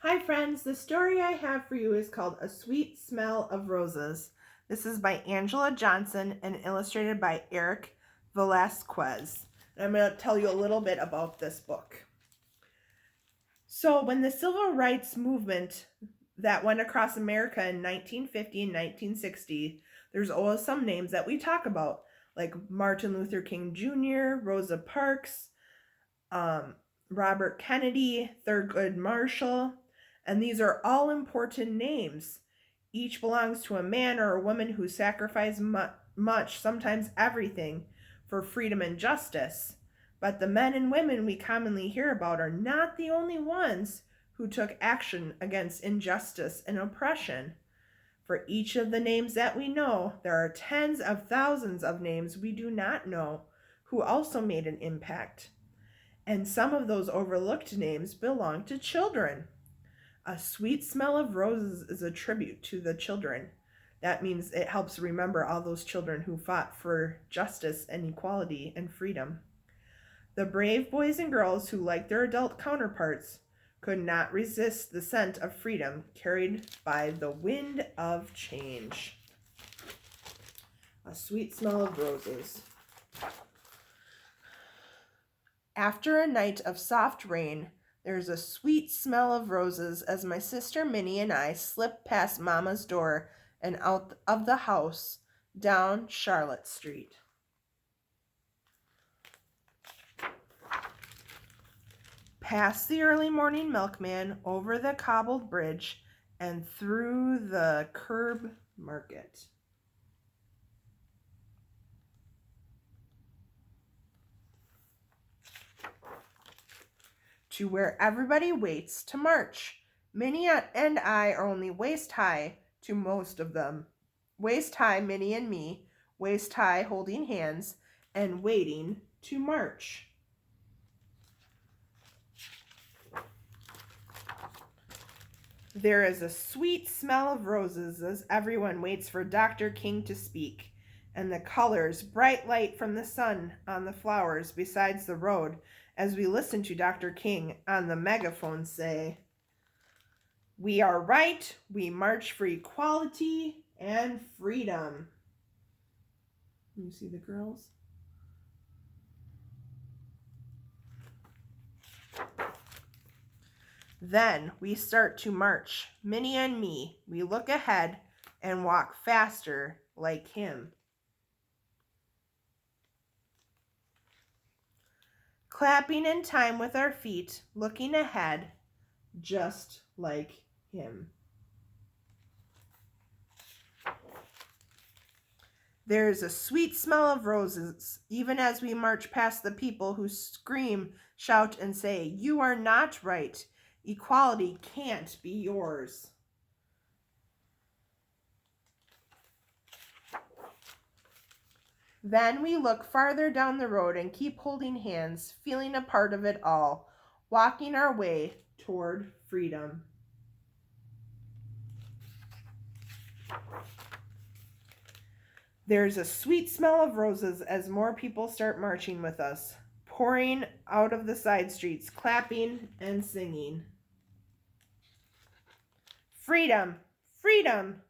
Hi friends, the story I have for you is called A Sweet Smell of Roses. This is by Angela Johnson and illustrated by Eric Velasquez. And I'm going to tell you a little bit about this book. So when the civil rights movement that went across America in 1950 and 1960, there's always some names that we talk about, like Martin Luther King Jr., Rosa Parks, Robert Kennedy, Thurgood Marshall, and these are all important names. Each belongs to a man or a woman who sacrificed much, sometimes everything, for freedom and justice. But the men and women we commonly hear about are not the only ones who took action against injustice and oppression. For each of the names that we know, there are tens of thousands of names we do not know who also made an impact. And some of those overlooked names belong to children. A Sweet Smell of Roses is a tribute to the children. That means it helps remember all those children who fought for justice and equality and freedom. The brave boys and girls who, like their adult counterparts, could not resist the scent of freedom carried by the wind of change. A Sweet Smell of Roses. After a night of soft rain, there's a sweet smell of roses as my sister Minnie and I slip past Mama's door and out of the house down Charlotte Street. Past the early morning milkman, over the cobbled bridge, and through the curb market. To where everybody waits to march. Minnie and I are only waist high to most of them. Waist high, Minnie and me, waist high holding hands and waiting to march. There is a sweet smell of roses as everyone waits for Dr. King to speak, and the colors, bright light from the sun on the flowers besides the road as we listen to Dr. King on the megaphone say, "We are right, we march for equality and freedom." You see the girls? Then we start to march, Minnie and me. We look ahead and walk faster like him. Clapping in time with our feet, looking ahead, just like him. There is a sweet smell of roses, even as we march past the people who scream, shout, and say, "You are not right. Equality can't be yours." Then we look farther down the road and keep holding hands, feeling a part of it all, walking our way toward freedom. There's a sweet smell of roses as more people start marching with us, pouring out of the side streets, clapping and singing. Freedom! Freedom!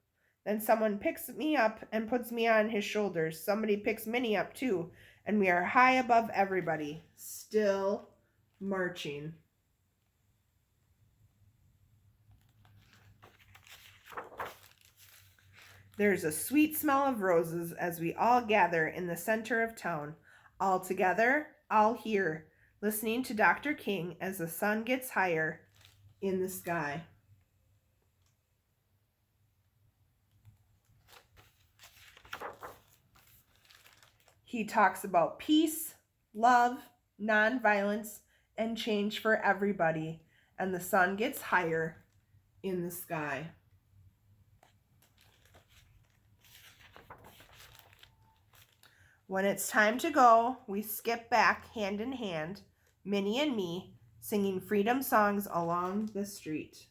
Then someone picks me up and puts me on his shoulders. Somebody picks Minnie up too, and we are high above everybody, still marching. There's a sweet smell of roses as we all gather in the center of town, all together, all here, listening to Dr. King as the sun gets higher in the sky. He talks about peace, love, nonviolence, and change for everybody, and the sun gets higher in the sky. When it's time to go, we skip back hand in hand, Minnie and me, singing freedom songs along the street.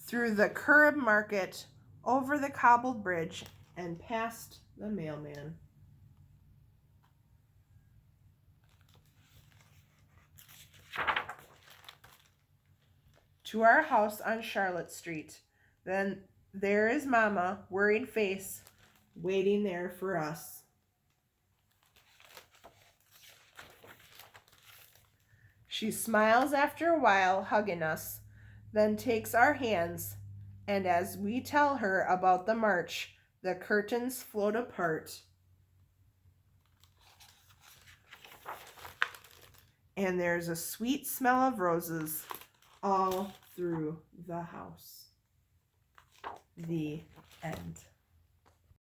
Through the curb market, over the cobbled bridge, and past the mailman. to our house on Charlotte Street. Then there is Mama, worried face, waiting there for us. She smiles after a while, hugging us, then takes our hands, and as we tell her about the march, the curtains float apart, and there's a sweet smell of roses all through the house. The end.